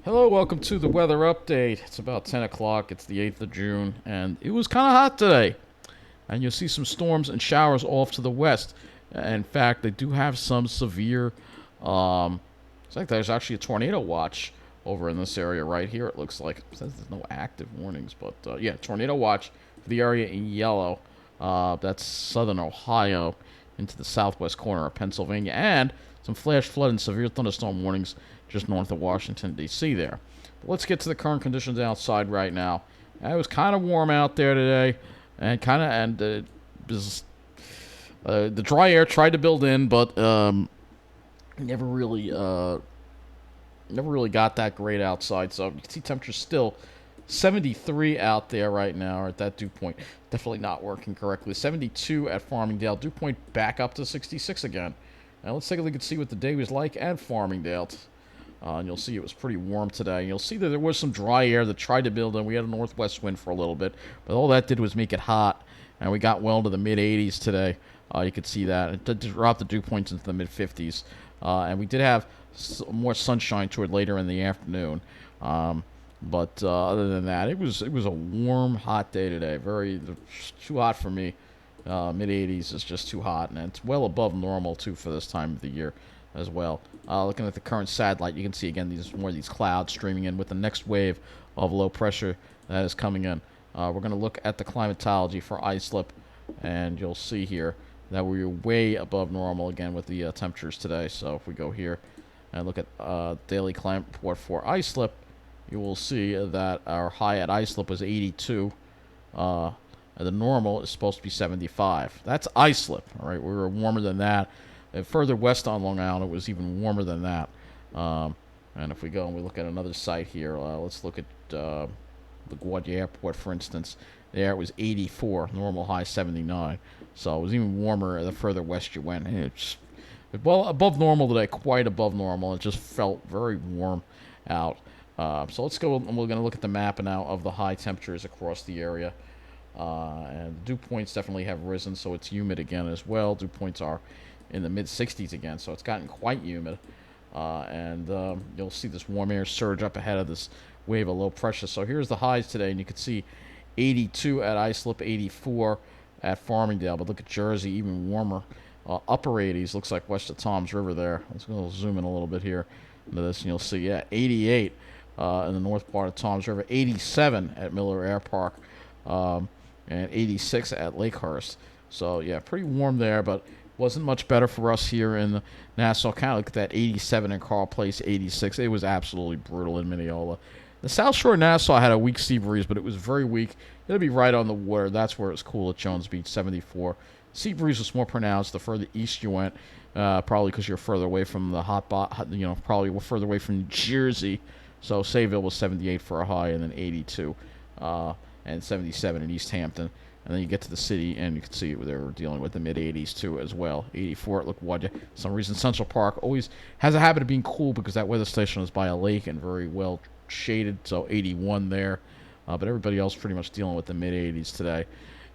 Hello, welcome to the weather update. It's about 10 o'clock. It's the 8th of June, and it was kind of hot today. And you'll see some storms and showers off to the west. In fact, they do have some severe. It's like there's actually a tornado watch over in this area right here. It looks like it says there's no active warnings, but yeah, tornado watch for the area in yellow. That's southern Ohio into the southwest corner of Pennsylvania, and some flash flood and severe thunderstorm warnings just north of Washington, D.C. there. But let's get to the current conditions outside right now. It was kind of warm out there today, and the dry air tried to build in, but never really got that great outside. So you can see temperatures still 73 out there right now, or at that dew point. Definitely not working correctly. 72 at Farmingdale. Dew point back up to 66 again. Now let's take a look and see what the day was like at Farmingdale. And you'll see it was pretty warm today. And you'll see that there was some dry air that tried to build in. We had a northwest wind for a little bit, but all that did was make it hot. And we got well into the mid 80s today. You could see that. It did drop the dew points into the mid 50s. And we did have more sunshine toward later in the afternoon. But other than that, it was a warm, hot day today. Too hot for me. Mid 80s is just too hot, and it's well above normal too for this time of the year as well. Looking at the current satellite, you can see again these clouds streaming in with the next wave of low pressure that is coming in. We're going to look at the climatology for islip, and you'll see here that we're way above normal again with the temperatures today. So if we go here and look at daily climate report for islip, you will see that our high at islip was 82. The normal is supposed to be 75. That's islip, all right? We were warmer than that. And further west on Long Island, it was even warmer than that. And if we go and we look at another site here, let's look at LaGuardia Airport, for instance. There it was 84, normal high 79. So it was even warmer the further west you went. And it's well above normal today, quite above normal. It just felt very warm out. So let's go, and we're going to look at the map now of the high temperatures across the area. And dew points definitely have risen, so it's humid again as well. Dew points are in the mid 60s again, so it's gotten quite humid. And you'll see this warm air surge up ahead of this wave of low pressure. So here's the highs today, and you can see 82 at Islip, 84 at Farmingdale. But look at Jersey, even warmer. Upper 80s, looks like west of Toms River there. Let's go zoom in a little bit here into this, and you'll see, yeah, 88 in the north part of Toms River, 87 at Miller Air Park, and 86 at Lakehurst. So, yeah, pretty warm there, but wasn't much better for us here in Nassau County. Look at that 87 in Carl Place, 86. It was absolutely brutal in Mineola. The South Shore of Nassau had a weak sea breeze, but it was very weak. It'll be right on the water. That's where it was cool at Jones Beach, 74. Sea breeze was more pronounced the further east you went, probably because you're further away from the probably further away from Jersey. So Sayville was 78 for a high, and then 82, and 77 in East Hampton. And then you get to the city, and you can see they were dealing with the mid-80s, too, as well. 84 at LaGuardia. For some reason, Central Park always has a habit of being cool because that weather station is by a lake and very well shaded, so 81 there. But everybody else pretty much dealing with the mid-80s today.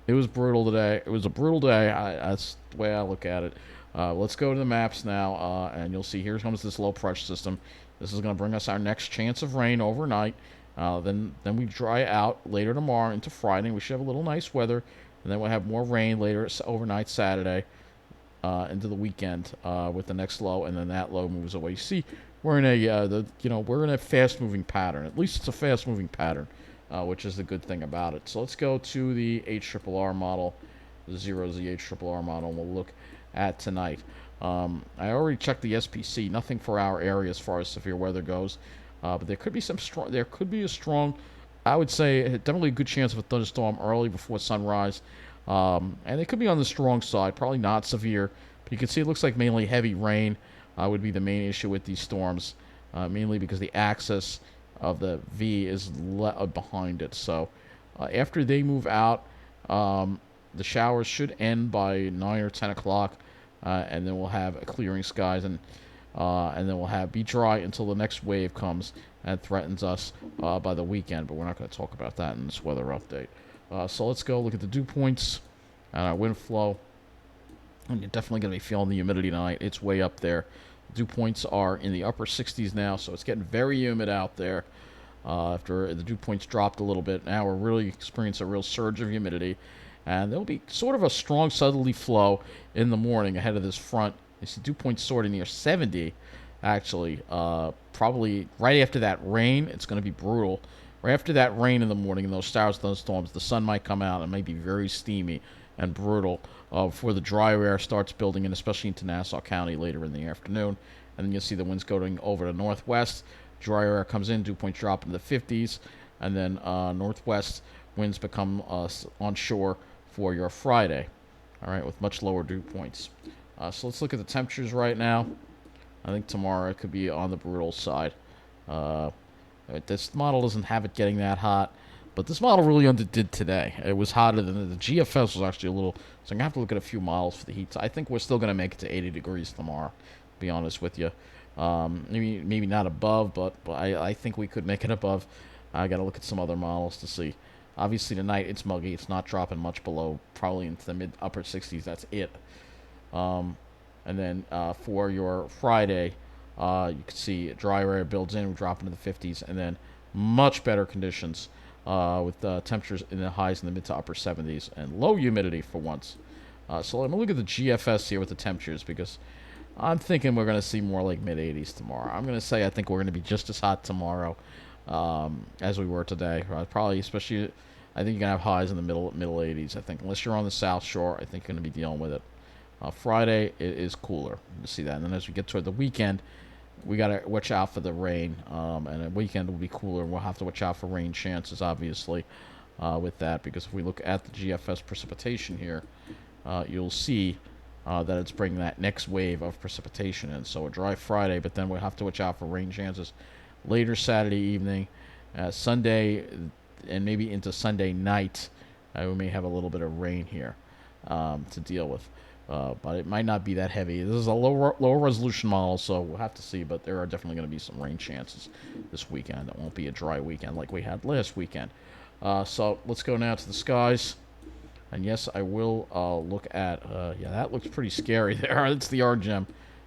It was brutal today. It was a brutal day. That's the way I look at it. Let's go to the maps now, and you'll see here comes this low pressure system. This is going to bring us our next chance of rain overnight. Then we dry out later tomorrow into Friday. We should have a little nice weather, and then we'll have more rain later overnight Saturday into the weekend with the next low, and then that low moves away. You see, we're in a fast-moving pattern. At least it's a fast-moving pattern, which is the good thing about it. So let's go to the HRRR model, the 0Z HRRR model, and we'll look at tonight. I already checked the SPC. Nothing for our area as far as severe weather goes. But there could be a strong, I would say, definitely a good chance of a thunderstorm early before sunrise. And it could be on the strong side, probably not severe. But you can see it looks like mainly heavy rain would be the main issue with these storms, mainly because the axis of the V is behind it. So after they move out, the showers should end by 9 or 10 o'clock, and then we'll have clearing skies, and then we'll be dry until the next wave comes and threatens us by the weekend. But we're not going to talk about that in this weather update. So let's go look at the dew points and our wind flow. And you're definitely going to be feeling the humidity tonight. It's way up there. Dew points are in the upper 60s now, so it's getting very humid out there. After the dew points dropped a little bit, now we're really experiencing a real surge of humidity. And there'll be sort of a strong southerly flow in the morning ahead of this front. You see dew points sort of near 70, actually. Probably right after that rain, it's going to be brutal. Right after that rain in the morning and those showers, thunderstorms, the sun might come out and may be very steamy and brutal before the drier air starts building in, especially into Nassau County later in the afternoon. And then you'll see the winds going over to northwest. Drier air comes in, dew points drop into the 50s, and then northwest winds become onshore for your Friday. All right, with much lower dew points. So let's look at the temperatures right now. I think tomorrow it could be on the brutal side. This model doesn't have it getting that hot, but this model really underdid today. It was hotter than the GFS was actually a little. So I'm gonna have to look at a few models for the heat. So I think we're still gonna make it to 80 degrees tomorrow. To be honest with you, maybe not above, but I think we could make it above. I got to look at some other models to see. Obviously tonight it's muggy. It's not dropping much below, probably into the mid upper 60s. That's it. And then for your Friday, you can see drier air builds in, we drop into the 50s, and then much better conditions with temperatures in the highs in the mid to upper 70s and low humidity for once. So I'm going to look at the GFS here with the temperatures because I'm thinking we're going to see more like mid 80s tomorrow. I'm going to say I think we're going to be just as hot tomorrow as we were today. Probably, especially, I think you're going to have highs in the middle 80s. I think unless you're on the South Shore, I think you're going to be dealing with it. Friday it is cooler. You see that, and then as we get toward the weekend, we got to watch out for the rain. And the weekend will be cooler. We'll have to watch out for rain chances, obviously, with that, because if we look at the GFS precipitation here, you'll see that it's bringing that next wave of precipitation in. So a dry Friday, but then we'll have to watch out for rain chances later Saturday evening, Sunday, and maybe into Sunday night. We may have a little bit of rain here to deal with. But it might not be that heavy. This is a lower resolution model, so we'll have to see. But there are definitely going to be some rain chances this weekend. It won't be a dry weekend like we had last weekend. So let's go now to the skies. And yes, I will look at, yeah, that looks pretty scary there. It's the RGEM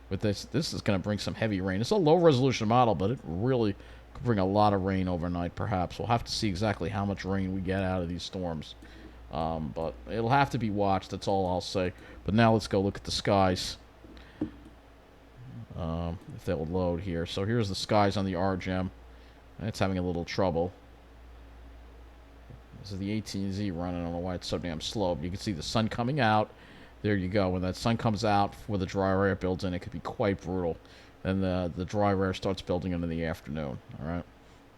with this. This is going to bring some heavy rain. It's a low resolution model, but it really could bring a lot of rain overnight, perhaps. We'll have to see exactly how much rain we get out of these storms. But it'll have to be watched, that's all I'll say. But now let's go look at the skies. If that will load here. So here's the skies on the RGEM. It's having a little trouble. This is the 18Z run. I don't know why it's so damn slow. But you can see the sun coming out. There you go. When that sun comes out, before the dry air builds in, it could be quite brutal. Then the dry air starts building in the afternoon. All right.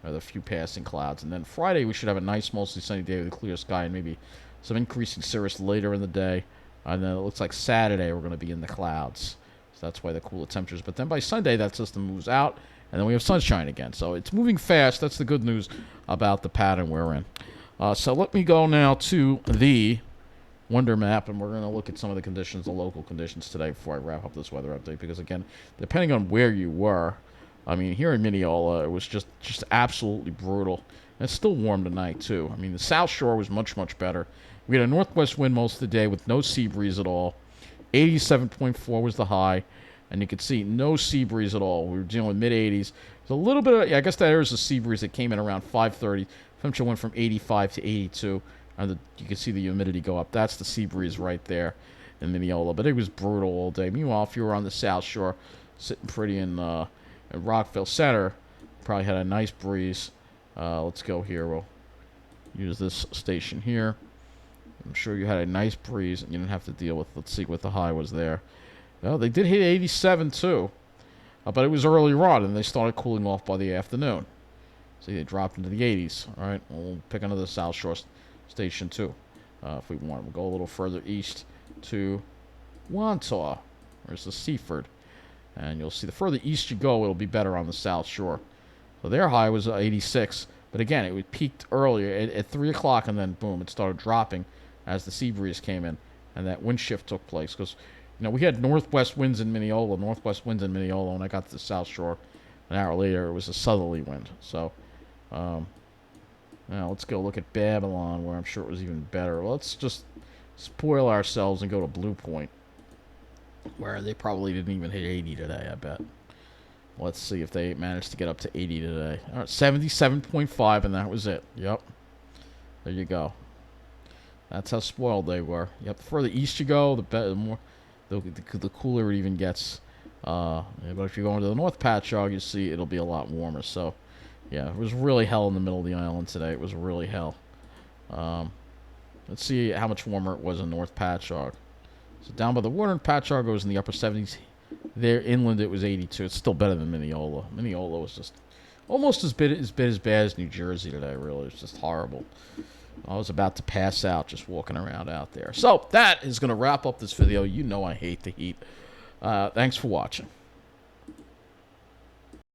With a few passing clouds. And then Friday, we should have a nice, mostly sunny day with a clear sky and maybe some increasing cirrus later in the day. And then it looks like Saturday we're going to be in the clouds. So that's why the cooler temperatures. But then by Sunday, that system moves out, and then we have sunshine again. So it's moving fast. That's the good news about the pattern we're in. So let me go now to the Wonder Map, and we're going to look at some of the conditions, the local conditions today before I wrap up this weather update. Because, again, depending on where you were, I mean, here in Mineola, it was just absolutely brutal. And it's still warm tonight, too. I mean, the South Shore was much, much better. We had a northwest wind most of the day with no sea breeze at all. 87.4 was the high. And you can see no sea breeze at all. We were dealing with mid-80s. There's a little bit of, I guess that is a sea breeze that came in around 5:30. Temperature went from 85 to 82. And you can see the humidity go up. That's the sea breeze right there in Mineola. But it was brutal all day. Meanwhile, if you were on the South Shore, sitting pretty in Rockville Center, probably had a nice breeze. Let's go here. We'll use this station here. I'm sure you had a nice breeze and you didn't have to deal with, let's see what the high was there. Well, they did hit 87 too, but it was earlier on and they started cooling off by the afternoon. See, they dropped into the 80s. All right, we'll pick another South Shore station too if we want. We'll go a little further east to Wantagh. Where's the Seaford? And you'll see the further east you go, it'll be better on the South Shore. So their high was 86, but again, it peaked earlier at 3 o'clock, and then boom, it started dropping as the sea breeze came in, and that wind shift took place. Because, you know, we had northwest winds in Mineola, when I got to the South Shore. An hour later, it was a southerly wind. So, now let's go look at Babylon, where I'm sure it was even better. Let's just spoil ourselves and go to Blue Point, where they probably didn't even hit 80 today, I bet. Let's see if they managed to get up to 80 today. All right, 77.5, and that was it. Yep. There you go. That's how spoiled they were. Yep. The further east you go, the better, the cooler it even gets. But if you go into the North Patchog, you see it'll be a lot warmer. So, yeah, it was really hell in the middle of the island today. It was really hell. Let's see how much warmer it was in North Patchog. So down by the water in Patchog, it was in the upper 70s. There inland, it was 82. It's still better than Mineola. Mineola was just almost as bad as New Jersey today. Really, it's just horrible. I was about to pass out just walking around out there. So that is going to wrap up this video. You know I hate the heat. Thanks for watching.